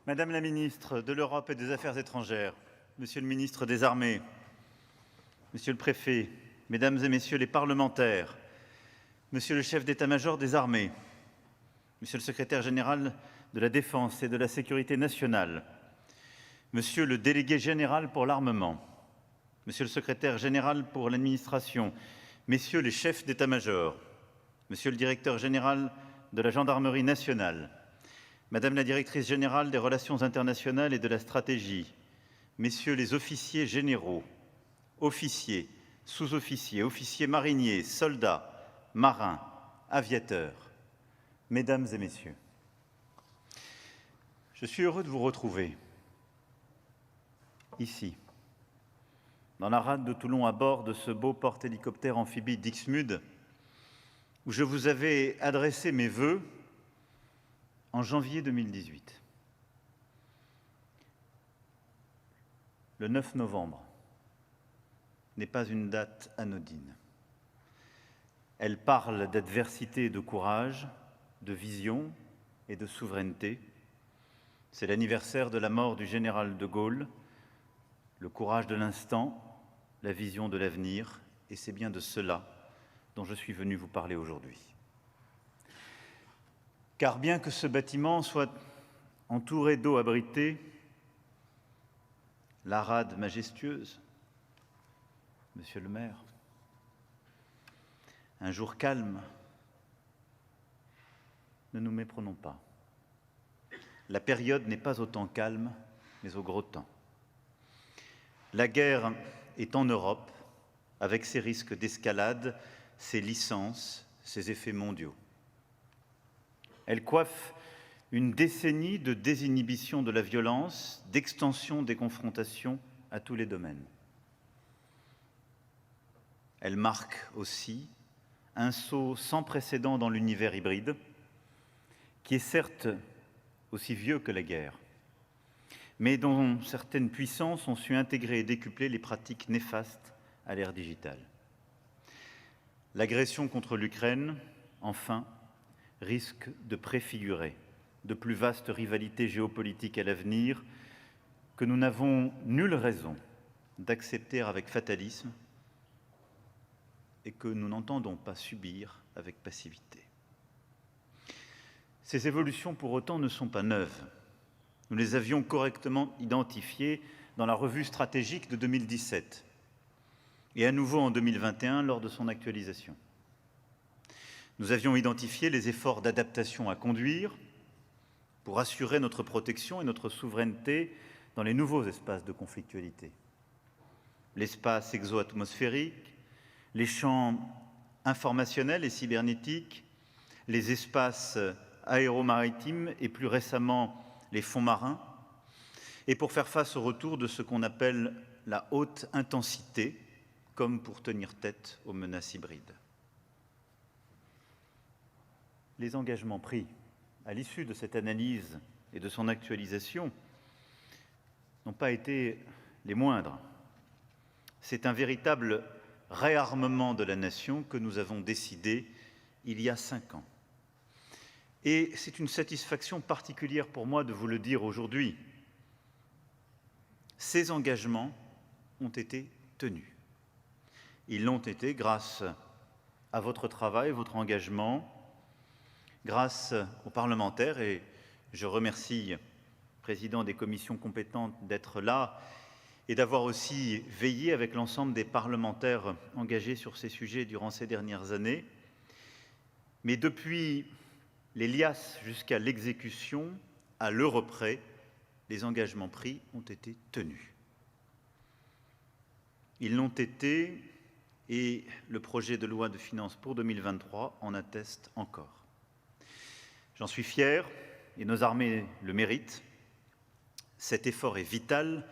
Madame la ministre de l'Europe et des Affaires étrangères, Monsieur le ministre des Armées, Monsieur le préfet, Mesdames et Messieurs les parlementaires, Monsieur le chef d'état-major des armées, Monsieur le secrétaire général de la Défense et de la Sécurité nationale, Monsieur le délégué général pour l'armement, Monsieur le secrétaire général pour l'administration, Messieurs les chefs d'état-major, Monsieur le directeur général de la Gendarmerie nationale, Madame la directrice générale des relations internationales et de la stratégie, Messieurs les officiers généraux, officiers, sous-officiers, officiers mariniers, soldats, marins, aviateurs, Mesdames et Messieurs, je suis heureux de vous retrouver ici, dans la rade de Toulon, à bord de ce beau porte-hélicoptère amphibie Dixmude, où je vous avais adressé mes vœux en janvier 2018. Le 9 novembre n'est pas une date anodine. Elle parle d'adversité et de courage, de vision et de souveraineté. C'est l'anniversaire de la mort du général de Gaulle, le courage de l'instant, la vision de l'avenir, et c'est bien de cela dont je suis venu vous parler aujourd'hui. Car bien que ce bâtiment soit entouré d'eau abritée, la rade majestueuse, Monsieur le maire, un jour calme, ne nous méprenons pas. La période n'est pas au temps calme, mais au gros temps. La guerre est en Europe, avec ses risques d'escalade, ses licences, ses effets mondiaux. Elle coiffe une décennie de désinhibition de la violence, d'extension des confrontations à tous les domaines. Elle marque aussi un saut sans précédent dans l'univers hybride, qui est certes aussi vieux que la guerre, mais dont certaines puissances ont su intégrer et décupler les pratiques néfastes à l'ère digitale. L'agression contre l'Ukraine, enfin, risque de préfigurer de plus vastes rivalités géopolitiques à l'avenir que nous n'avons nulle raison d'accepter avec fatalisme et que nous n'entendons pas subir avec passivité. Ces évolutions, pour autant, ne sont pas neuves. Nous les avions correctement identifiées dans la revue stratégique de 2017 et à nouveau en 2021 lors de son actualisation. Nous avions identifié les efforts d'adaptation à conduire pour assurer notre protection et notre souveraineté dans les nouveaux espaces de conflictualité. L'espace exo-atmosphérique, les champs informationnels et cybernétiques, les espaces aéromaritimes et plus récemment les fonds marins, et pour faire face au retour de ce qu'on appelle la haute intensité, comme pour tenir tête aux menaces hybrides. Les engagements pris à l'issue de cette analyse et de son actualisation n'ont pas été les moindres. C'est un véritable réarmement de la nation que nous avons décidé il y a 5 ans. Et c'est une satisfaction particulière pour moi de vous le dire aujourd'hui. Ces engagements ont été tenus. Ils l'ont été grâce à votre travail, votre engagement, grâce aux parlementaires, et je remercie le président des commissions compétentes d'être là et d'avoir aussi veillé avec l'ensemble des parlementaires engagés sur ces sujets durant ces dernières années. Mais depuis les liasses jusqu'à l'exécution, à l'euro près, les engagements pris ont été tenus. Ils l'ont été et le projet de loi de finances pour 2023 en atteste encore. J'en suis fier et nos armées le méritent. Cet effort est vital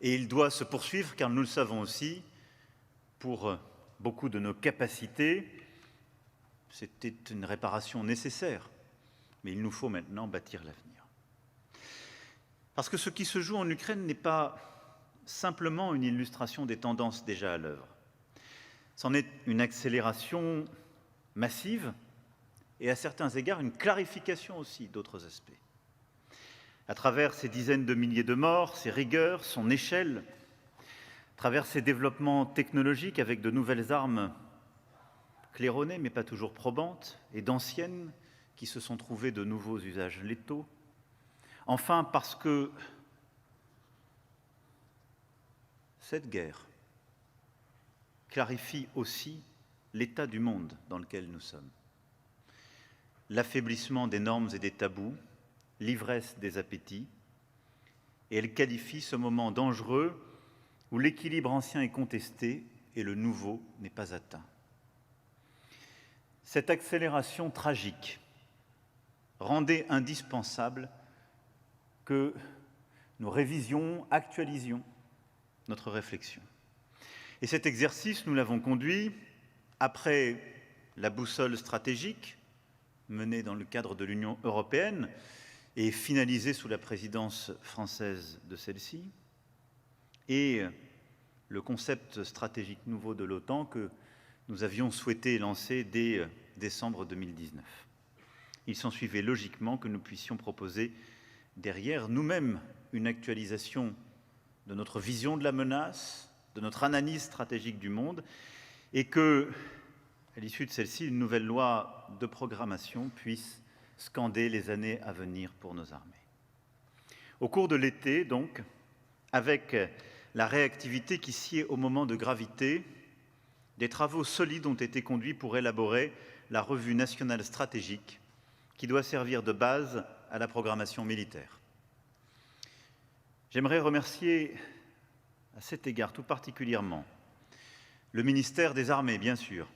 et il doit se poursuivre car nous le savons aussi, pour beaucoup de nos capacités, c'était une réparation nécessaire, mais il nous faut maintenant bâtir l'avenir. Parce que ce qui se joue en Ukraine n'est pas simplement une illustration des tendances déjà à l'œuvre. C'en est une accélération massive et à certains égards une clarification aussi d'autres aspects. À travers ces dizaines de milliers de morts, ses rigueurs, son échelle, à travers ces développements technologiques avec de nouvelles armes claironnées mais pas toujours probantes, et d'anciennes qui se sont trouvées de nouveaux usages létaux. Enfin, parce que cette guerre clarifie aussi l'état du monde dans lequel nous sommes. L'affaiblissement des normes et des tabous, l'ivresse des appétits, et elle qualifie ce moment dangereux où l'équilibre ancien est contesté et le nouveau n'est pas atteint. Cette accélération tragique rendait indispensable que nous révisions, actualisions notre réflexion. Et cet exercice, nous l'avons conduit après la boussole stratégique menée dans le cadre de l'Union européenne et finalisée sous la présidence française de celle-ci, et le concept stratégique nouveau de l'OTAN que nous avions souhaité lancer dès décembre 2019. Il s'ensuivait logiquement que nous puissions proposer derrière nous-mêmes une actualisation de notre vision de la menace, de notre analyse stratégique du monde, et que, à l'issue de celle-ci, une nouvelle loi de programmation puisse scander les années à venir pour nos armées. Au cours de l'été, donc, avec la réactivité qui sied au moment de gravité, des travaux solides ont été conduits pour élaborer la revue nationale stratégique qui doit servir de base à la programmation militaire. J'aimerais remercier à cet égard tout particulièrement le ministère des Armées, bien sûr,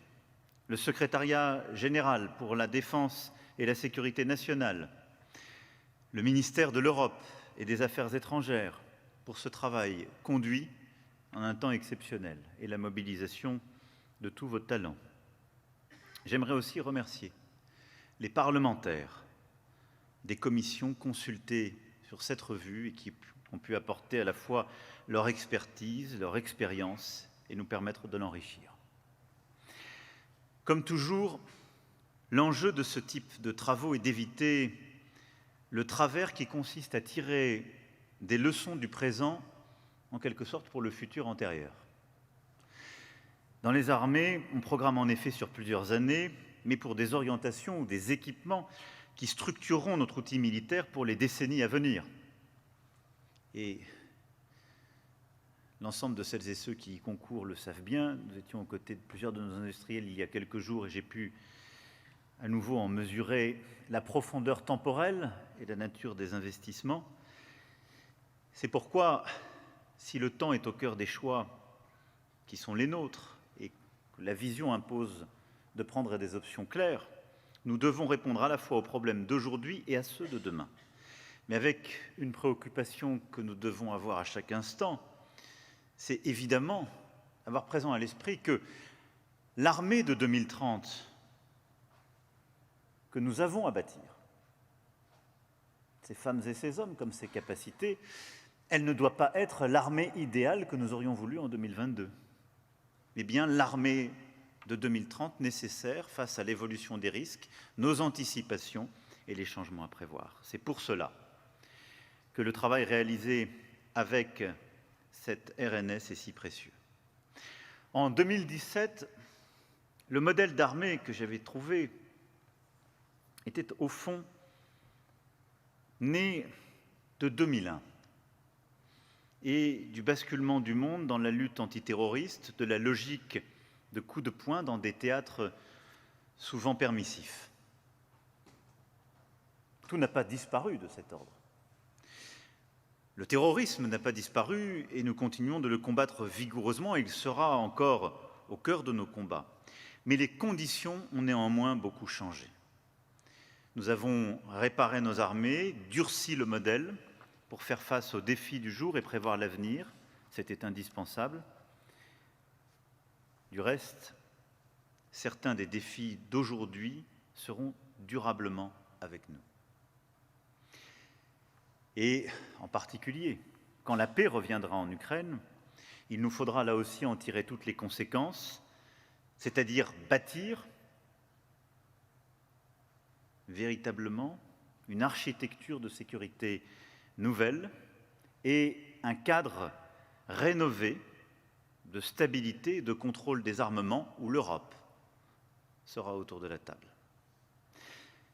le secrétariat général pour la défense et la sécurité nationale, le ministère de l'Europe et des Affaires étrangères pour ce travail conduit en un temps exceptionnel et la mobilisation de tous vos talents. J'aimerais aussi remercier les parlementaires des commissions consultées sur cette revue et qui ont pu apporter à la fois leur expertise, leur expérience et nous permettre de l'enrichir. Comme toujours, l'enjeu de ce type de travaux est d'éviter le travers qui consiste à tirer des leçons du présent, en quelque sorte, pour le futur antérieur. Dans les armées, on programme en effet sur plusieurs années, mais pour des orientations ou des équipements qui structureront notre outil militaire pour les décennies à venir. Et l'ensemble de celles et ceux qui y concourent le savent bien. Nous étions aux côtés de plusieurs de nos industriels il y a quelques jours et j'ai pu à nouveau en mesurer la profondeur temporelle et la nature des investissements. C'est pourquoi, si le temps est au cœur des choix qui sont les nôtres et que la vision impose de prendre des options claires, nous devons répondre à la fois aux problèmes d'aujourd'hui et à ceux de demain. Mais avec une préoccupation que nous devons avoir à chaque instant, c'est évidemment avoir présent à l'esprit que l'armée de 2030 que nous avons à bâtir, ces femmes et ces hommes comme ces capacités, elle ne doit pas être l'armée idéale que nous aurions voulu en 2022, mais bien l'armée de 2030 nécessaire face à l'évolution des risques, nos anticipations et les changements à prévoir. C'est pour cela que le travail réalisé avec cette RNS est si précieux. En 2017, le modèle d'armée que j'avais trouvé était au fond né de 2001 et du basculement du monde dans la lutte antiterroriste, de la logique de coups de poing dans des théâtres souvent permissifs. Tout n'a pas disparu de cet ordre. Le terrorisme n'a pas disparu et nous continuons de le combattre vigoureusement et il sera encore au cœur de nos combats. Mais les conditions ont néanmoins beaucoup changé. Nous avons réparé nos armées, durci le modèle pour faire face aux défis du jour et prévoir l'avenir. C'était indispensable. Du reste, certains des défis d'aujourd'hui seront durablement avec nous. Et en particulier, quand la paix reviendra en Ukraine, il nous faudra là aussi en tirer toutes les conséquences, c'est-à-dire bâtir véritablement une architecture de sécurité nouvelle et un cadre rénové de stabilité et de contrôle des armements où l'Europe sera autour de la table.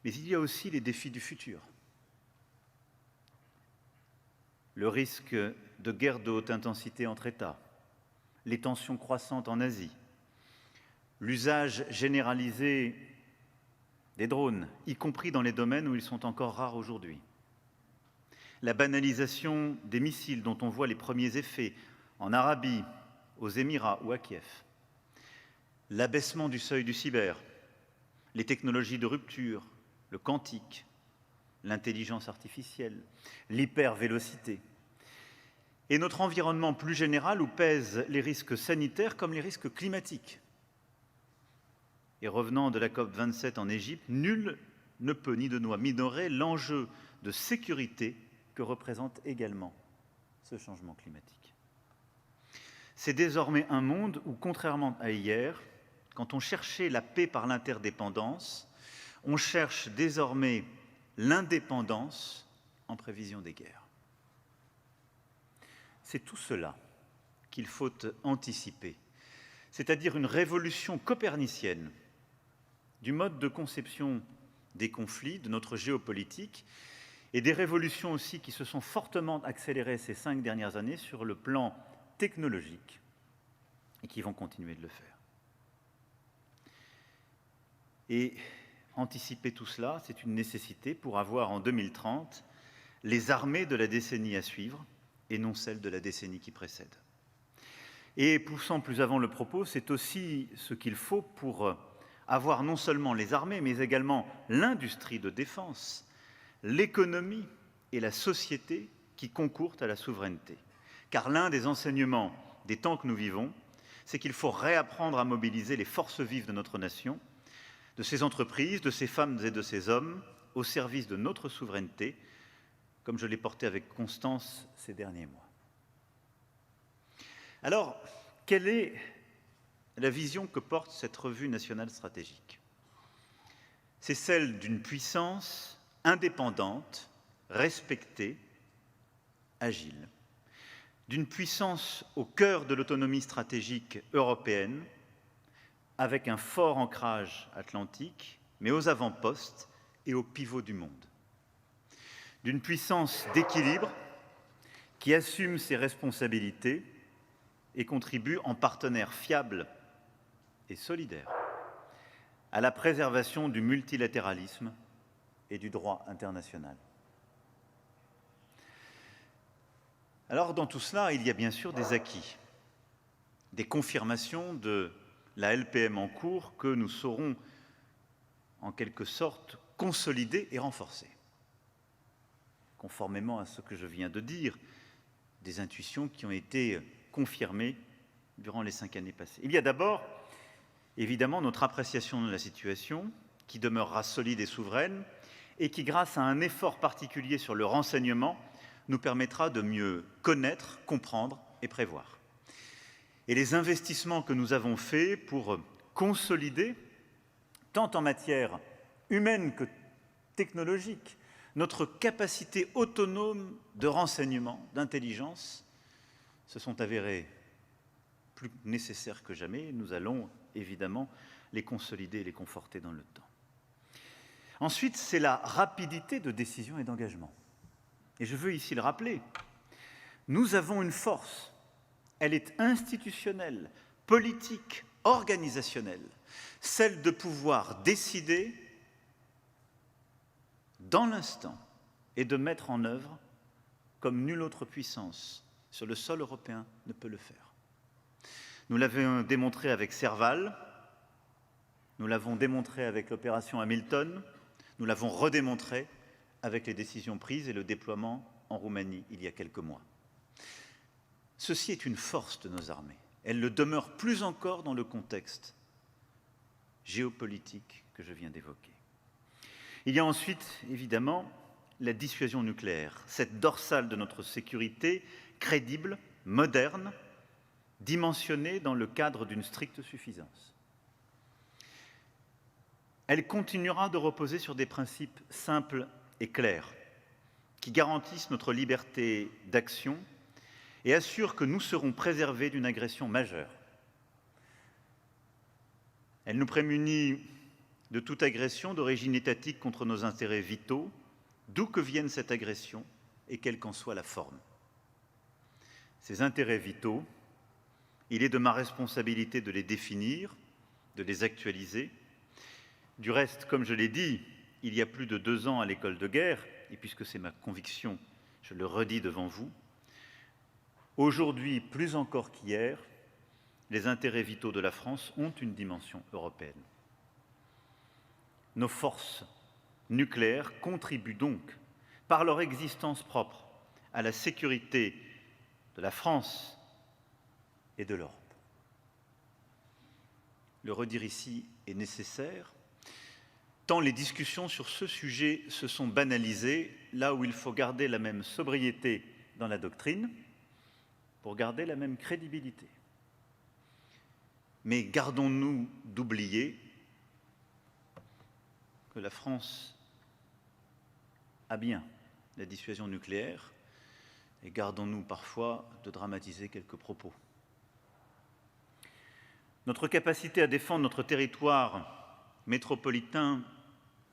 Mais il y a aussi les défis du futur. Le risque de guerre de haute intensité entre États, les tensions croissantes en Asie, l'usage généralisé des drones, y compris dans les domaines où ils sont encore rares aujourd'hui, la banalisation des missiles dont on voit les premiers effets en Arabie, aux Émirats ou à Kiev, l'abaissement du seuil du cyber, les technologies de rupture, le quantique, l'intelligence artificielle, l'hypervélocité, et notre environnement plus général où pèsent les risques sanitaires comme les risques climatiques. Et revenant de la COP27 en Égypte, nul ne peut ni de doit minorer l'enjeu de sécurité que représente également ce changement climatique. C'est désormais un monde où, contrairement à hier, quand on cherchait la paix par l'interdépendance, on cherche désormais l'indépendance en prévision des guerres. C'est tout cela qu'il faut anticiper, c'est-à-dire une révolution copernicienne du mode de conception des conflits, de notre géopolitique, et des révolutions aussi qui se sont fortement accélérées ces 5 dernières années sur le plan technologique et qui vont continuer de le faire. Et anticiper tout cela, c'est une nécessité pour avoir en 2030 les armées de la décennie à suivre et non celles de la décennie qui précède. Et poussant plus avant le propos, c'est aussi ce qu'il faut pour avoir non seulement les armées, mais également l'industrie de défense, l'économie et la société qui concourent à la souveraineté. Car l'un des enseignements des temps que nous vivons, c'est qu'il faut réapprendre à mobiliser les forces vives de notre nation, de ses entreprises, de ses femmes et de ses hommes, au service de notre souveraineté, comme je l'ai porté avec constance ces derniers mois. Alors, quelle est la vision que porte cette revue nationale stratégique? C'est celle d'une puissance indépendante, respectée, agile, d'une puissance au cœur de l'autonomie stratégique européenne, avec un fort ancrage atlantique, mais aux avant-postes et au pivot du monde. D'une puissance d'équilibre qui assume ses responsabilités et contribue en partenaire fiable et solidaire à la préservation du multilatéralisme et du droit international. Alors, dans tout cela, il y a bien sûr des acquis, des confirmations de la LPM en cours que nous saurons, en quelque sorte, consolider et renforcer. Conformément à ce que je viens de dire, des intuitions qui ont été confirmées durant les 5 années passées. Il y a d'abord, évidemment, notre appréciation de la situation, qui demeurera solide et souveraine, et qui, grâce à un effort particulier sur le renseignement, nous permettra de mieux connaître, comprendre et prévoir. Et les investissements que nous avons faits pour consolider, tant en matière humaine que technologique, notre capacité autonome de renseignement, d'intelligence, se sont avérés plus nécessaires que jamais. Nous allons évidemment les consolider et les conforter dans le temps. Ensuite, c'est la rapidité de décision et d'engagement. Et je veux ici le rappeler, nous avons une force, elle est institutionnelle, politique, organisationnelle, celle de pouvoir décider dans l'instant et de mettre en œuvre comme nulle autre puissance sur le sol européen ne peut le faire. Nous l'avons démontré avec Serval, nous l'avons démontré avec l'opération Hamilton, nous l'avons redémontré avec les décisions prises et le déploiement en Roumanie il y a quelques mois. Ceci est une force de nos armées. Elle le demeure plus encore dans le contexte géopolitique que je viens d'évoquer. Il y a ensuite, évidemment, la dissuasion nucléaire, cette dorsale de notre sécurité, crédible, moderne, dimensionnée dans le cadre d'une stricte suffisance. Elle continuera de reposer sur des principes simples et clairs. qui garantissent notre liberté d'action et assurent que nous serons préservés d'une agression majeure. Elle nous prémunit de toute agression d'origine étatique contre nos intérêts vitaux, d'où que vienne cette agression et quelle qu'en soit la forme. Ces intérêts vitaux, il est de ma responsabilité de les définir, de les actualiser. Du reste, comme je l'ai dit, il y a plus de 2 ans à l'école de guerre, et puisque c'est ma conviction, je le redis devant vous, aujourd'hui, plus encore qu'hier, les intérêts vitaux de la France ont une dimension européenne. Nos forces nucléaires contribuent donc, par leur existence propre, à la sécurité de la France et de l'Europe. Le redire ici est nécessaire, tant les discussions sur ce sujet se sont banalisées, là où il faut garder la même sobriété dans la doctrine pour garder la même crédibilité. Mais gardons-nous d'oublier que la France a bien la dissuasion nucléaire et gardons-nous parfois de dramatiser quelques propos. Notre capacité à défendre notre territoire métropolitain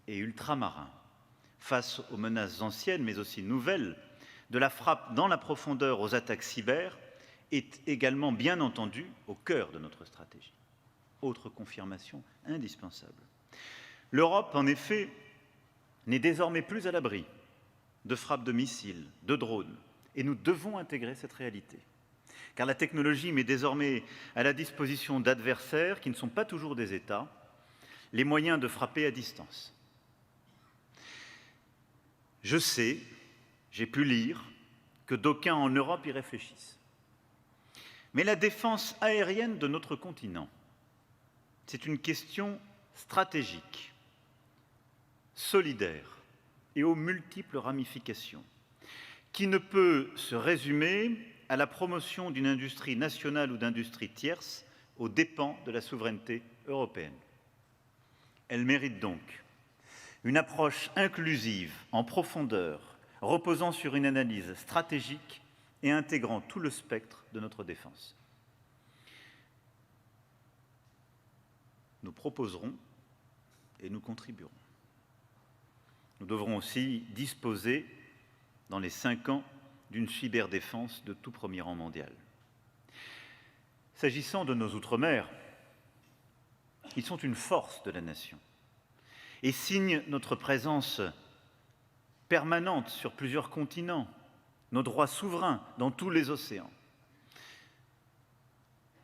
et ultramarin face aux menaces anciennes mais aussi nouvelles de la frappe dans la profondeur aux attaques cyber est également bien entendu au cœur de notre stratégie. Autre confirmation indispensable. L'Europe, en effet, n'est désormais plus à l'abri de frappes de missiles, de drones, et nous devons intégrer cette réalité. Car la technologie met désormais à la disposition d'adversaires, qui ne sont pas toujours des États, les moyens de frapper à distance. Je sais, j'ai pu lire, que d'aucuns en Europe y réfléchissent. Mais la défense aérienne de notre continent, c'est une question stratégique, solidaire et aux multiples ramifications, qui ne peut se résumer à la promotion d'une industrie nationale ou d'industrie tierce aux dépens de la souveraineté européenne. Elle mérite donc une approche inclusive, en profondeur, reposant sur une analyse stratégique et intégrant tout le spectre de notre défense. Nous proposerons et nous contribuerons. Nous devrons aussi disposer, dans les 5 ans, d'une cyberdéfense de tout premier rang mondial. S'agissant de nos Outre-mer, ils sont une force de la nation et signent notre présence permanente sur plusieurs continents, nos droits souverains dans tous les océans.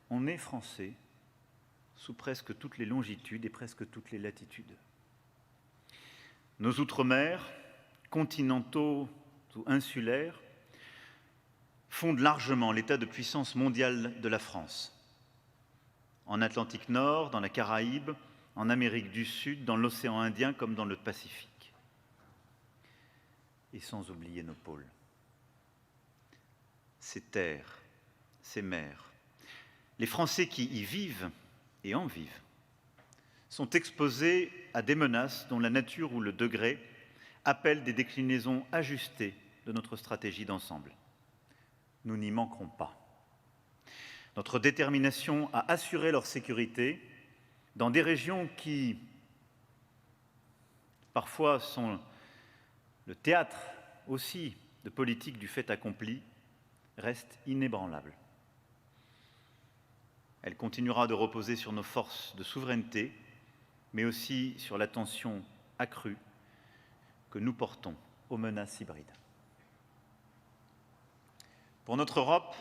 On est français sous presque toutes les longitudes et presque toutes les latitudes. Nos Outre-mer, continentaux ou insulaires, fondent largement l'état de puissance mondiale de la France. En Atlantique Nord, dans la Caraïbe, en Amérique du Sud, dans l'océan Indien comme dans le Pacifique. Et sans oublier nos pôles. Ces terres, ces mers, les Français qui y vivent et en vivent, sont exposés à des menaces dont la nature ou le degré appellent des déclinaisons ajustées de notre stratégie d'ensemble. Nous n'y manquerons pas. Notre détermination à assurer leur sécurité dans des régions qui, parfois, sont le théâtre aussi de politiques du fait accompli, reste inébranlable. Elle continuera de reposer sur nos forces de souveraineté, mais aussi sur l'attention accrue que nous portons aux menaces hybrides. Pour notre Europe,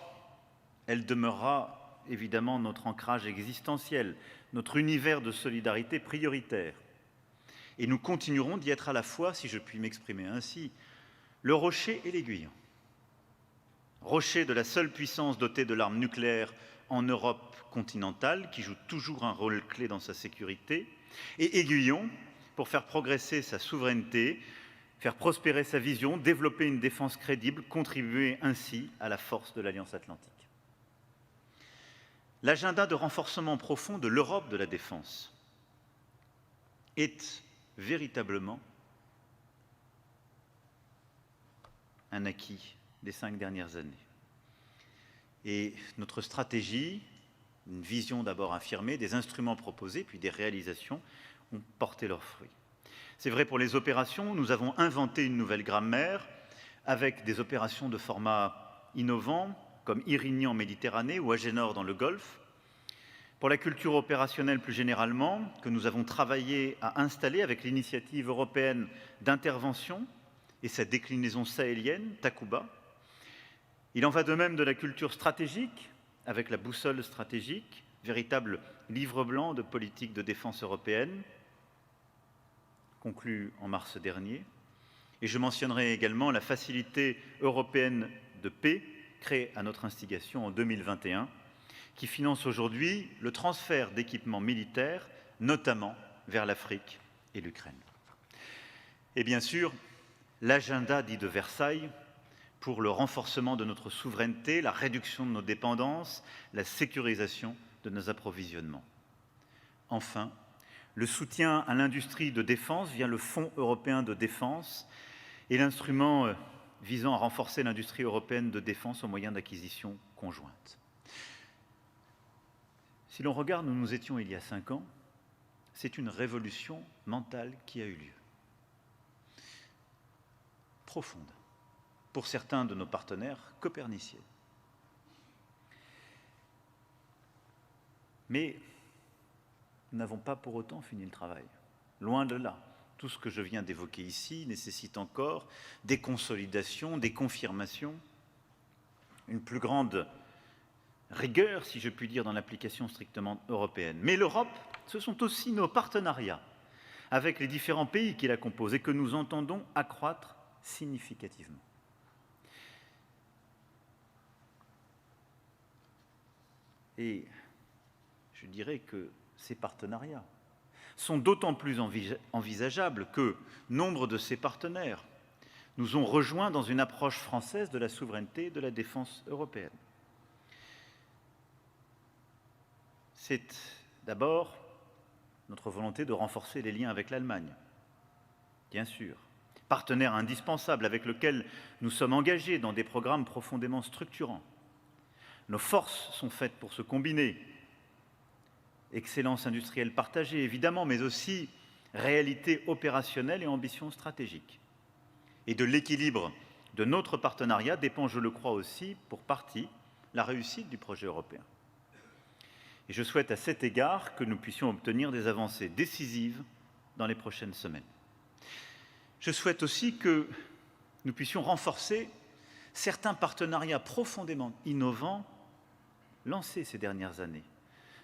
elle demeurera évidemment notre ancrage existentiel, notre univers de solidarité prioritaire. Et nous continuerons d'y être à la fois, si je puis m'exprimer ainsi, le rocher et l'aiguillon. Rocher de la seule puissance dotée de l'arme nucléaire en Europe continentale, qui joue toujours un rôle clé dans sa sécurité, et aiguillon pour faire progresser sa souveraineté, faire prospérer sa vision, développer une défense crédible, contribuer ainsi à la force de l'Alliance atlantique. L'agenda de renforcement profond de l'Europe de la défense est véritablement un acquis des 5 dernières années. Et notre stratégie, une vision d'abord affirmée, des instruments proposés, puis des réalisations, ont porté leurs fruits. C'est vrai pour les opérations, nous avons inventé une nouvelle grammaire avec des opérations de format innovant, comme Irini en Méditerranée ou Agénor dans le Golfe. Pour la culture opérationnelle plus généralement, que nous avons travaillé à installer avec l'initiative européenne d'intervention et sa déclinaison sahélienne, Takuba. Il en va de même de la culture stratégique, avec la boussole stratégique, véritable livre blanc de politique de défense européenne, conclu en mars dernier. Et je mentionnerai également la facilité européenne de paix, créée à notre instigation en 2021, qui finance aujourd'hui le transfert d'équipements militaires, notamment vers l'Afrique et l'Ukraine. Et bien sûr, l'agenda dit de Versailles pour le renforcement de notre souveraineté, la réduction de nos dépendances, la sécurisation de nos approvisionnements. Enfin, le soutien à l'industrie de défense via le Fonds européen de défense et l'instrument visant à renforcer l'industrie européenne de défense au moyen d'acquisitions conjointes. Si l'on regarde où nous étions il y a 5 ans, c'est une révolution mentale qui a eu lieu. Profonde, pour certains de nos partenaires coperniciens. Mais nous n'avons pas pour autant fini le travail. Loin de là. Tout ce que je viens d'évoquer ici nécessite encore des consolidations, des confirmations, une plus grande rigueur, si je puis dire, dans l'application strictement européenne. Mais l'Europe, ce sont aussi nos partenariats avec les différents pays qui la composent et que nous entendons accroître significativement. Et je dirais que ces partenariats sont d'autant plus envisageables que nombre de ces partenaires nous ont rejoints dans une approche française de la souveraineté et de la défense européenne. C'est d'abord notre volonté de renforcer les liens avec l'Allemagne, bien sûr, partenaire indispensable avec lequel nous sommes engagés dans des programmes profondément structurants. Nos forces sont faites pour se combiner. Excellence industrielle partagée, évidemment, mais aussi réalité opérationnelle et ambition stratégique. Et de l'équilibre de notre partenariat dépend, je le crois aussi, pour partie, la réussite du projet européen. Et je souhaite à cet égard que nous puissions obtenir des avancées décisives dans les prochaines semaines. Je souhaite aussi que nous puissions renforcer certains partenariats profondément innovants lancés ces dernières années.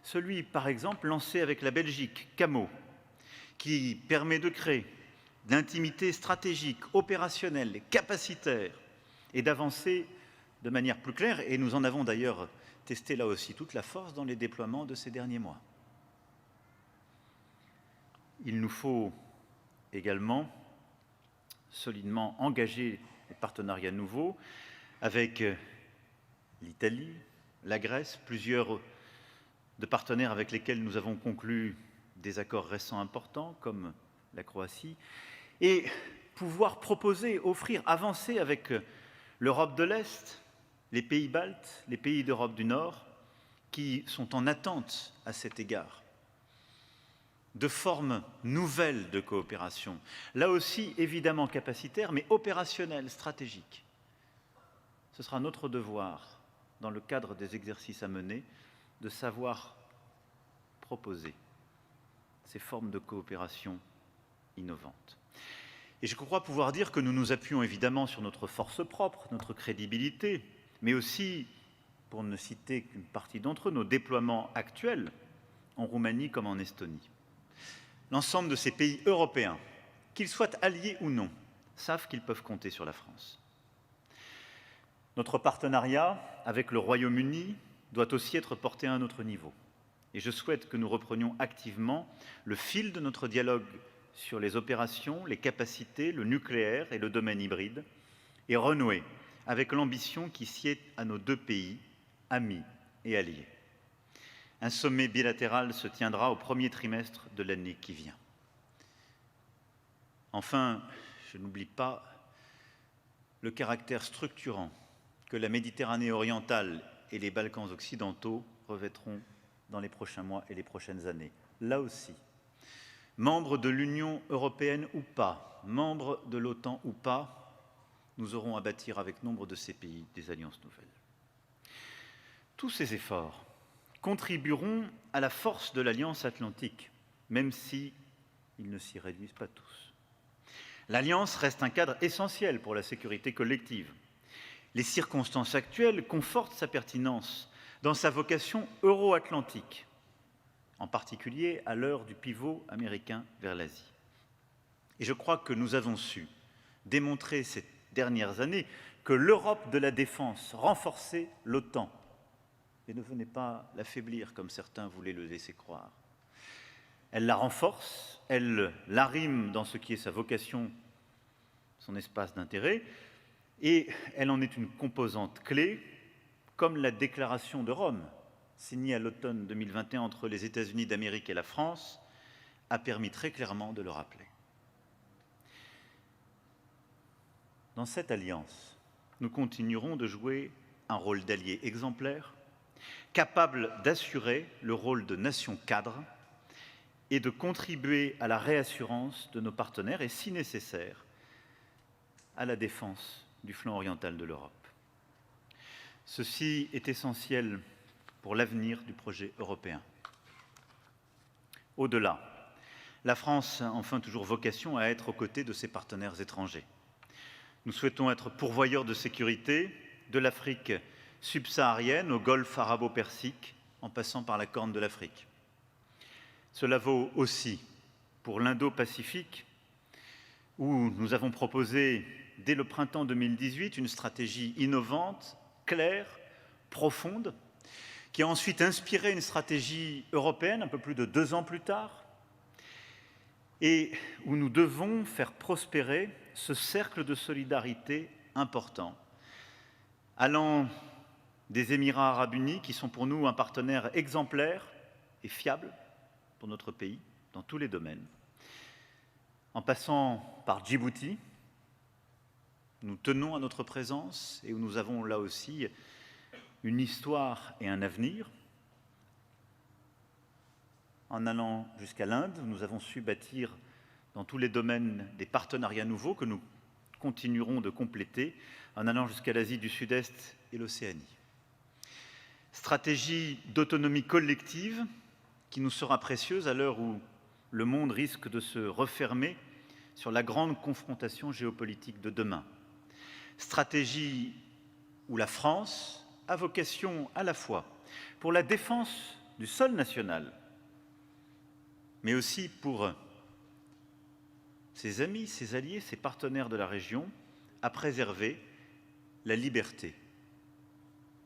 Celui, par exemple, lancé avec la Belgique, CAMO, qui permet de créer de l'intimité stratégique, opérationnelle et capacitaire et d'avancer de manière plus claire. Et nous en avons d'ailleurs testé là aussi toute la force dans les déploiements de ces derniers mois. Il nous faut également solidement engager des partenariats nouveaux avec l'Italie, la Grèce, plusieurs de partenaires avec lesquels nous avons conclu des accords récents importants, comme la Croatie, et pouvoir proposer, offrir, avancer avec l'Europe de l'Est, les pays baltes, les pays d'Europe du Nord, qui sont en attente à cet égard, de formes nouvelles de coopération, là aussi évidemment capacitaires, mais opérationnelles, stratégiques. Ce sera notre devoir, dans le cadre des exercices à mener, de savoir proposer ces formes de coopération innovantes. Et je crois pouvoir dire que nous nous appuyons évidemment sur notre force propre, notre crédibilité, mais aussi, pour ne citer qu'une partie d'entre eux, nos déploiements actuels en Roumanie comme en Estonie. L'ensemble de ces pays européens, qu'ils soient alliés ou non, savent qu'ils peuvent compter sur la France. Notre partenariat avec le Royaume-Uni doit aussi être porté à un autre niveau. Et je souhaite que nous reprenions activement le fil de notre dialogue sur les opérations, les capacités, le nucléaire et le domaine hybride, et renouer avec l'ambition qui sied à nos deux pays, amis et alliés. Un sommet bilatéral se tiendra au premier trimestre de l'année qui vient. Enfin, je n'oublie pas le caractère structurant que la Méditerranée orientale et les Balkans occidentaux revêtront dans les prochains mois et les prochaines années. Là aussi, membres de l'Union européenne ou pas, membres de l'OTAN ou pas, nous aurons à bâtir avec nombre de ces pays des alliances nouvelles. Tous ces efforts contribueront à la force de l'Alliance atlantique, même si ils ne s'y réduisent pas tous. L'Alliance reste un cadre essentiel pour la sécurité collective. Les circonstances actuelles confortent sa pertinence dans sa vocation euro-atlantique, en particulier à l'heure du pivot américain vers l'Asie. Et je crois que nous avons su démontrer ces dernières années que l'Europe de la défense renforçait l'OTAN et ne venait pas l'affaiblir comme certains voulaient le laisser croire. Elle la renforce, elle l'arrime dans ce qui est sa vocation, son espace d'intérêt, et elle en est une composante clé, comme la déclaration de Rome, signée à l'automne 2021 entre les États-Unis d'Amérique et la France, a permis très clairement de le rappeler. Dans cette alliance, nous continuerons de jouer un rôle d'allié exemplaire, capable d'assurer le rôle de nation cadre et de contribuer à la réassurance de nos partenaires et, si nécessaire, à la défense du flanc oriental de l'Europe. Ceci est essentiel pour l'avenir du projet européen. Au-delà, la France a enfin toujours vocation à être aux côtés de ses partenaires étrangers. Nous souhaitons être pourvoyeurs de sécurité de l'Afrique subsaharienne au golfe arabo-persique, en passant par la Corne de l'Afrique. Cela vaut aussi pour l'Indo-Pacifique, où nous avons proposé dès le printemps 2018 une stratégie innovante, claire, profonde, qui a ensuite inspiré une stratégie européenne un peu plus de 2 ans plus tard, et où nous devons faire prospérer ce cercle de solidarité important, allant des Émirats arabes unis, qui sont pour nous un partenaire exemplaire et fiable pour notre pays, dans tous les domaines, en passant par Djibouti, nous tenons à notre présence et où nous avons là aussi une histoire et un avenir, en allant jusqu'à l'Inde, où nous avons su bâtir dans tous les domaines des partenariats nouveaux que nous continuerons de compléter, en allant jusqu'à l'Asie du Sud-Est et l'Océanie. Stratégie d'autonomie collective qui nous sera précieuse à l'heure où le monde risque de se refermer sur la grande confrontation géopolitique de demain. Stratégie où la France a vocation à la fois pour la défense du sol national, mais aussi pour ses amis, ses alliés, ses partenaires de la région, à préserver la liberté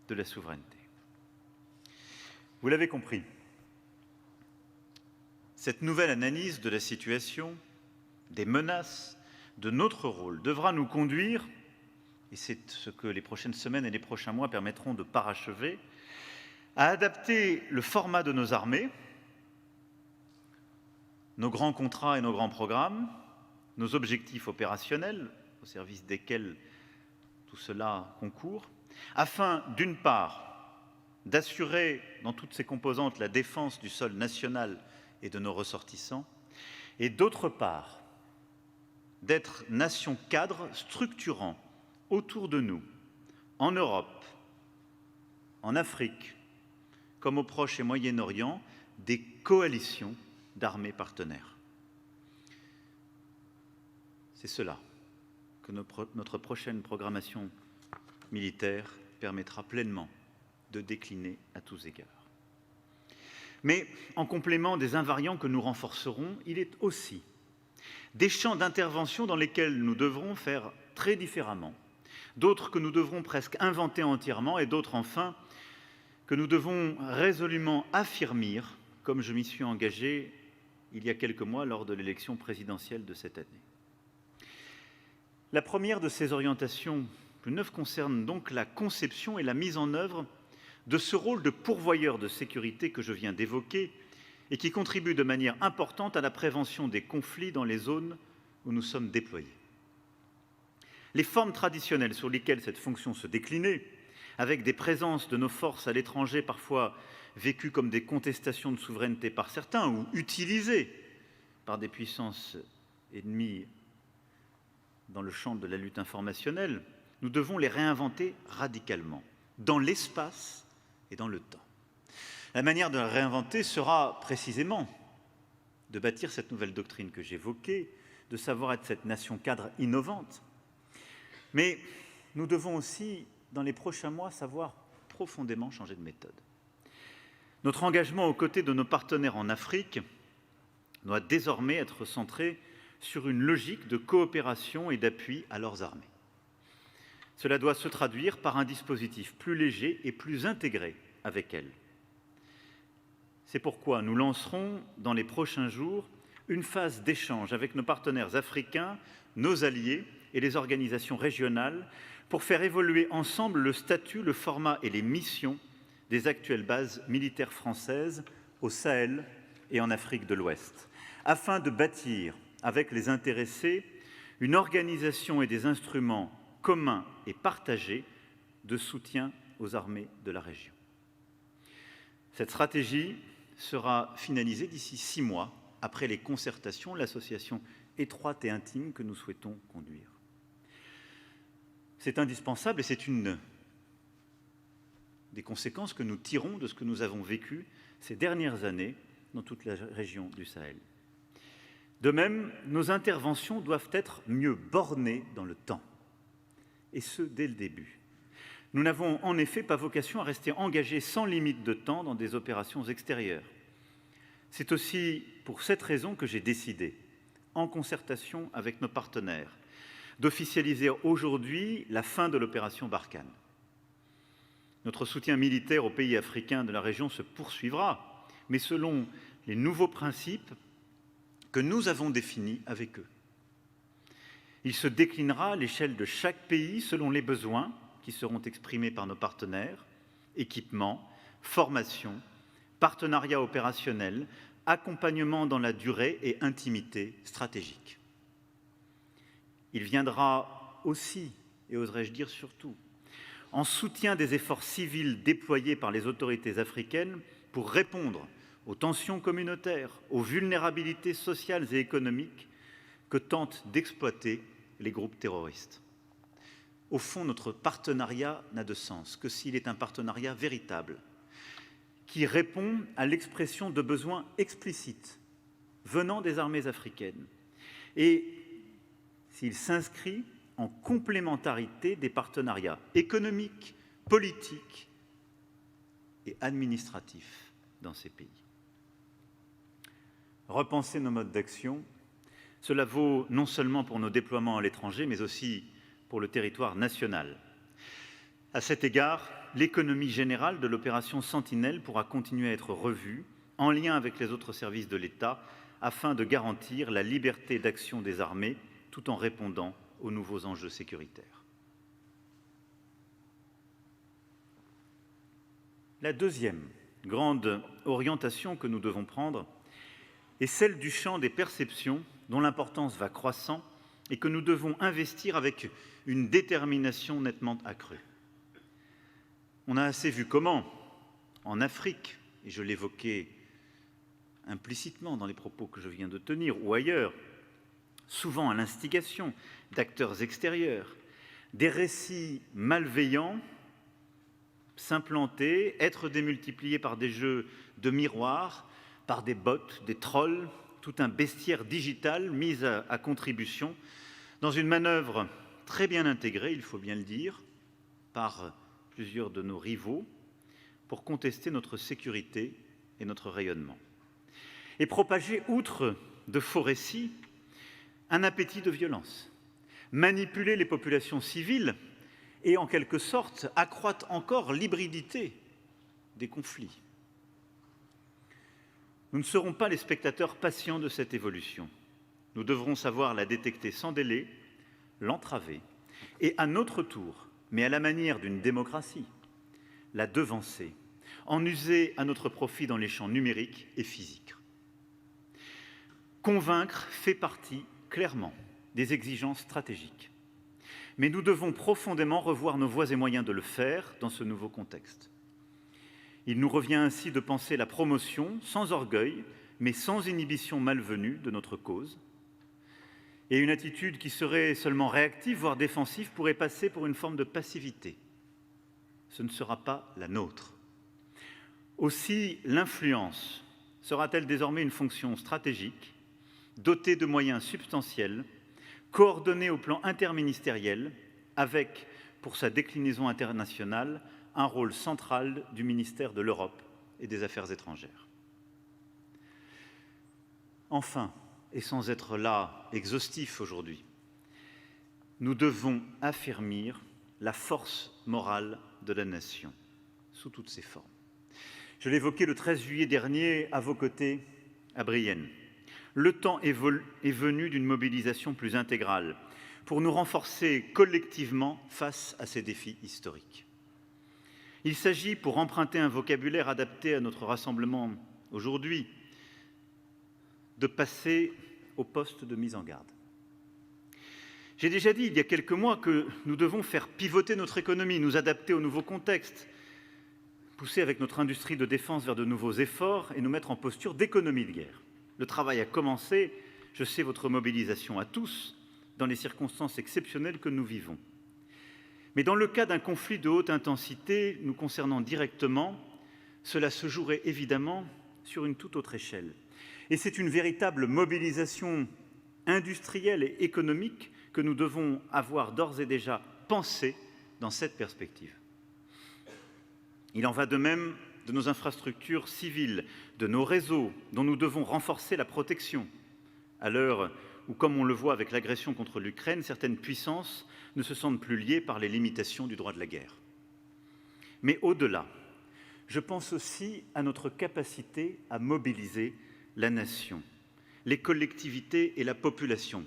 de la souveraineté. Vous l'avez compris, cette nouvelle analyse de la situation, des menaces, de notre rôle, devra nous conduire, et c'est ce que les prochaines semaines et les prochains mois permettront de parachever, à adapter le format de nos armées, nos grands contrats et nos grands programmes, nos objectifs opérationnels, au service desquels tout cela concourt, afin, d'une part, d'assurer dans toutes ses composantes la défense du sol national et de nos ressortissants, et d'autre part, d'être nation cadre structurant autour de nous, en Europe, en Afrique, comme au Proche et Moyen-Orient, des coalitions d'armées partenaires. C'est cela que notre prochaine programmation militaire permettra pleinement de décliner à tous égards. Mais en complément des invariants que nous renforcerons, il est aussi des champs d'intervention dans lesquels nous devrons faire très différemment, d'autres que nous devrons presque inventer entièrement et d'autres enfin que nous devons résolument affermir, comme je m'y suis engagé il y a quelques mois lors de l'élection présidentielle de cette année. La première de ces orientations plus neuves concerne donc la conception et la mise en œuvre de ce rôle de pourvoyeur de sécurité que je viens d'évoquer et qui contribue de manière importante à la prévention des conflits dans les zones où nous sommes déployés. Les formes traditionnelles sur lesquelles cette fonction se déclinait, avec des présences de nos forces à l'étranger parfois vécues comme des contestations de souveraineté par certains ou utilisées par des puissances ennemies dans le champ de la lutte informationnelle, nous devons les réinventer radicalement, dans l'espace et dans le temps. La manière de la réinventer sera précisément de bâtir cette nouvelle doctrine que j'évoquais, de savoir être cette nation cadre innovante. Mais nous devons aussi, dans les prochains mois, savoir profondément changer de méthode. Notre engagement aux côtés de nos partenaires en Afrique doit désormais être centré sur une logique de coopération et d'appui à leurs armées. Cela doit se traduire par un dispositif plus léger et plus intégré avec elles. C'est pourquoi nous lancerons dans les prochains jours une phase d'échange avec nos partenaires africains, nos alliés et les organisations régionales pour faire évoluer ensemble le statut, le format et les missions des actuelles bases militaires françaises au Sahel et en Afrique de l'Ouest, afin de bâtir avec les intéressés une organisation et des instruments communs et partagés de soutien aux armées de la région. Cette stratégie sera finalisée d'ici 6 mois, après les concertations, l'association étroite et intime que nous souhaitons conduire. C'est indispensable et c'est une des conséquences que nous tirons de ce que nous avons vécu ces dernières années dans toute la région du Sahel. De même, nos interventions doivent être mieux bornées dans le temps, et ce, dès le début. Nous n'avons en effet pas vocation à rester engagés sans limite de temps dans des opérations extérieures. C'est aussi pour cette raison que j'ai décidé, en concertation avec nos partenaires, d'officialiser aujourd'hui la fin de l'opération Barkhane. Notre soutien militaire aux pays africains de la région se poursuivra, mais selon les nouveaux principes que nous avons définis avec eux. Il se déclinera à l'échelle de chaque pays selon les besoins qui seront exprimés par nos partenaires, équipement, formation, partenariat opérationnel, accompagnement dans la durée et intimité stratégique. Il viendra aussi, et oserais-je dire surtout, en soutien des efforts civils déployés par les autorités africaines pour répondre aux tensions communautaires, aux vulnérabilités sociales et économiques que tentent d'exploiter les groupes terroristes. Au fond, notre partenariat n'a de sens que s'il est un partenariat véritable, qui répond à l'expression de besoins explicites venant des armées africaines et s'il s'inscrit en complémentarité des partenariats économiques, politiques et administratifs dans ces pays. Repenser nos modes d'action, cela vaut non seulement pour nos déploiements à l'étranger, mais aussi pour le territoire national. À cet égard, l'économie générale de l'opération Sentinelle pourra continuer à être revue en lien avec les autres services de l'État afin de garantir la liberté d'action des armées tout en répondant aux nouveaux enjeux sécuritaires. La deuxième grande orientation que nous devons prendre est celle du champ des perceptions dont l'importance va croissant et que nous devons investir avec une détermination nettement accrue. On a assez vu comment, en Afrique, et je l'évoquais implicitement dans les propos que je viens de tenir, ou ailleurs, souvent à l'instigation d'acteurs extérieurs, des récits malveillants s'implanter, être démultipliés par des jeux de miroirs, par des bots, des trolls, tout un bestiaire digital mis à contribution dans une manœuvre très bien intégrée, il faut bien le dire, par plusieurs de nos rivaux pour contester notre sécurité et notre rayonnement. Et propager, outre de faux récits, un appétit de violence, manipuler les populations civiles et, en quelque sorte, accroître encore l'hybridité des conflits. Nous ne serons pas les spectateurs patients de cette évolution. Nous devrons savoir la détecter sans délai, l'entraver et, à notre tour, mais à la manière d'une démocratie, la devancer, en user à notre profit dans les champs numériques et physiques. Convaincre fait partie, clairement, des exigences stratégiques. Mais nous devons profondément revoir nos voies et moyens de le faire dans ce nouveau contexte. Il nous revient ainsi de penser la promotion sans orgueil, mais sans inhibition malvenue de notre cause. Et une attitude qui serait seulement réactive, voire défensive, pourrait passer pour une forme de passivité. Ce ne sera pas la nôtre. Aussi, l'influence sera-t-elle désormais une fonction stratégique, dotée de moyens substantiels, coordonnée au plan interministériel, avec, pour sa déclinaison internationale, un rôle central du ministère de l'Europe et des Affaires étrangères. Enfin, et sans être là exhaustif aujourd'hui, nous devons affermir la force morale de la nation, sous toutes ses formes. Je l'évoquais le 13 juillet dernier à vos côtés, à Brienne. Le temps est venu d'une mobilisation plus intégrale pour nous renforcer collectivement face à ces défis historiques. Il s'agit, pour emprunter un vocabulaire adapté à notre rassemblement aujourd'hui, de passer au poste de mise en garde. J'ai déjà dit il y a quelques mois que nous devons faire pivoter notre économie, nous adapter au nouveau contexte, pousser avec notre industrie de défense vers de nouveaux efforts et nous mettre en posture d'économie de guerre. Le travail a commencé, je sais votre mobilisation à tous, dans les circonstances exceptionnelles que nous vivons. Mais dans le cas d'un conflit de haute intensité nous concernant directement, cela se jouerait évidemment sur une toute autre échelle. Et c'est une véritable mobilisation industrielle et économique que nous devons avoir d'ores et déjà pensée dans cette perspective. Il en va de même de nos infrastructures civiles, de nos réseaux, dont nous devons renforcer la protection, à l'heure où, comme on le voit avec l'agression contre l'Ukraine, certaines puissances ne se sentent plus liées par les limitations du droit de la guerre. Mais au-delà, je pense aussi à notre capacité à mobiliser la nation, les collectivités et la population,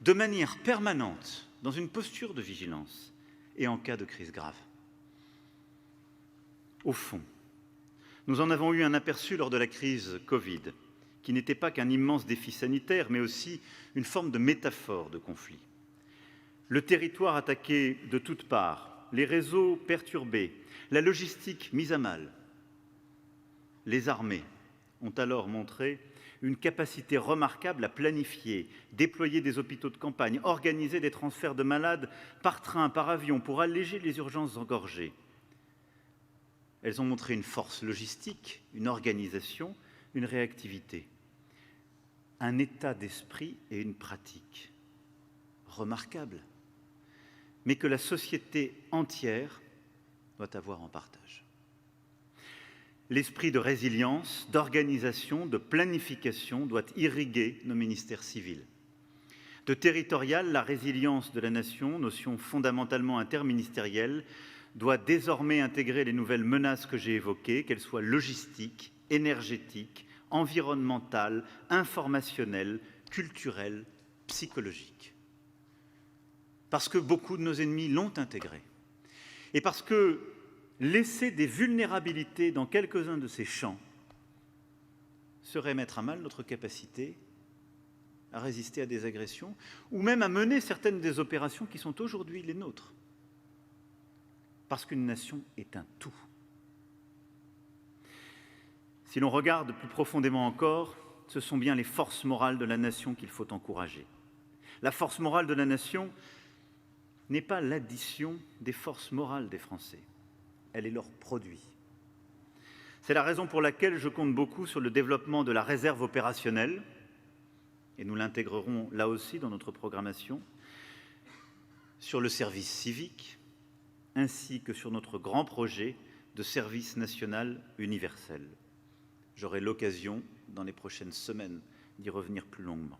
de manière permanente, dans une posture de vigilance et en cas de crise grave. Au fond, nous en avons eu un aperçu lors de la crise Covid, qui n'était pas qu'un immense défi sanitaire, mais aussi une forme de métaphore de conflit. Le territoire attaqué de toutes parts, les réseaux perturbés, la logistique mise à mal. Les armées ont alors montré une capacité remarquable à planifier, déployer des hôpitaux de campagne, organiser des transferts de malades par train, par avion, pour alléger les urgences engorgées. Elles ont montré une force logistique, une organisation, une réactivité, un état d'esprit et une pratique remarquables, mais que la société entière doit avoir en partage. L'esprit de résilience, d'organisation, de planification doit irriguer nos ministères civils. De territorial, la résilience de la nation, notion fondamentalement interministérielle, doit désormais intégrer les nouvelles menaces que j'ai évoquées, qu'elles soient logistiques, énergétiques, environnementales, informationnelles, culturelles, psychologiques. Parce que beaucoup de nos ennemis l'ont intégré. Et parce que laisser des vulnérabilités dans quelques-uns de ces champs serait mettre à mal notre capacité à résister à des agressions ou même à mener certaines des opérations qui sont aujourd'hui les nôtres. Parce qu'une nation est un tout. Si l'on regarde plus profondément encore, ce sont bien les forces morales de la nation qu'il faut encourager. La force morale de la nation n'est pas l'addition des forces morales des Français. Elle est leur produit. C'est la raison pour laquelle je compte beaucoup sur le développement de la réserve opérationnelle, et nous l'intégrerons là aussi dans notre programmation, sur le service civique, ainsi que sur notre grand projet de service national universel. J'aurai l'occasion, dans les prochaines semaines, d'y revenir plus longuement.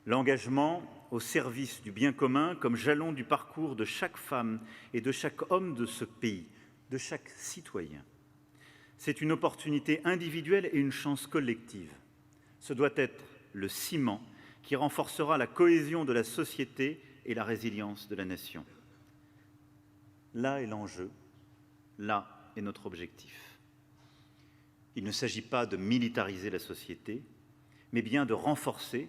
L'engagement au service du bien commun comme jalon du parcours de chaque femme et de chaque homme de ce pays, de chaque citoyen. C'est une opportunité individuelle et une chance collective. Ce doit être le ciment qui renforcera la cohésion de la société et la résilience de la nation. Là est l'enjeu, là est notre objectif. Il ne s'agit pas de militariser la société, mais bien de renforcer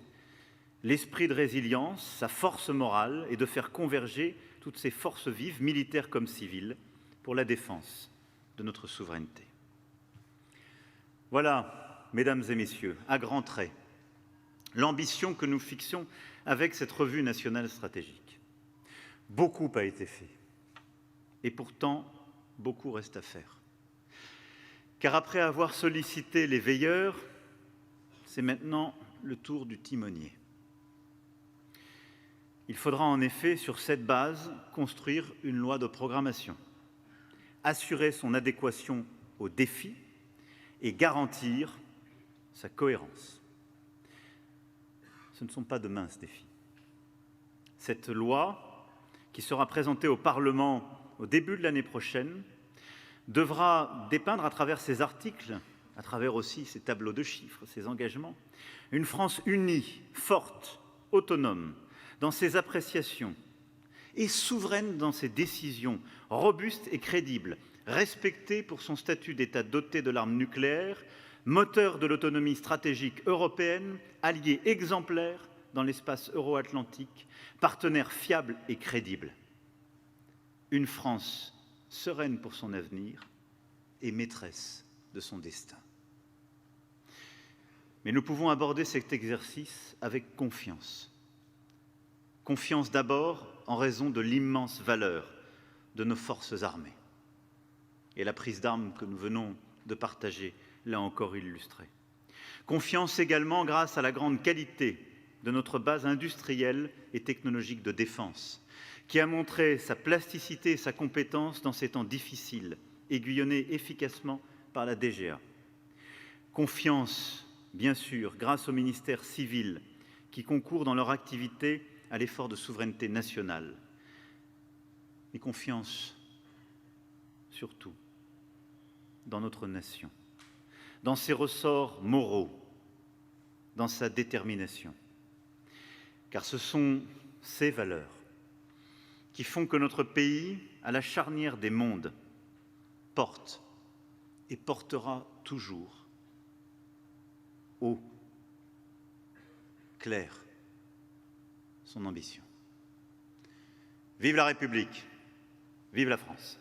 l'esprit de résilience, sa force morale et de faire converger toutes ces forces vives, militaires comme civiles, pour la défense de notre souveraineté. Voilà, mesdames et messieurs, à grands traits, l'ambition que nous fixons avec cette revue nationale stratégique. Beaucoup a été fait, et pourtant, beaucoup reste à faire. Car après avoir sollicité les veilleurs, c'est maintenant le tour du timonier. Il faudra en effet, sur cette base, construire une loi de programmation, assurer son adéquation aux défis et garantir sa cohérence. Ce ne sont pas de minces défis. Cette loi, qui sera présentée au Parlement au début de l'année prochaine, devra dépeindre à travers ses articles, à travers aussi ses tableaux de chiffres, ses engagements, une France unie, forte, autonome dans ses appréciations et souveraine dans ses décisions, robuste et crédible, respectée pour son statut d'État doté de l'arme nucléaire, moteur de l'autonomie stratégique européenne, allié exemplaire dans l'espace euro-atlantique, partenaire fiable et crédible. Une France sereine pour son avenir et maîtresse de son destin. Mais nous pouvons aborder cet exercice avec confiance. Confiance d'abord en raison de l'immense valeur de nos forces armées. Et la prise d'armes que nous venons de partager l'a encore illustré. Confiance également grâce à la grande qualité de notre base industrielle et technologique de défense, qui a montré sa plasticité et sa compétence dans ces temps difficiles, aiguillonnés efficacement par la DGA. Confiance, bien sûr, grâce au ministère civil, qui concourt dans leur activité à l'effort de souveraineté nationale. Et confiance, surtout, dans notre nation, dans ses ressorts moraux, dans sa détermination. Car ce sont ces valeurs qui font que notre pays, à la charnière des mondes, porte et portera toujours haut, clair, son ambition. Vive la République, vive la France.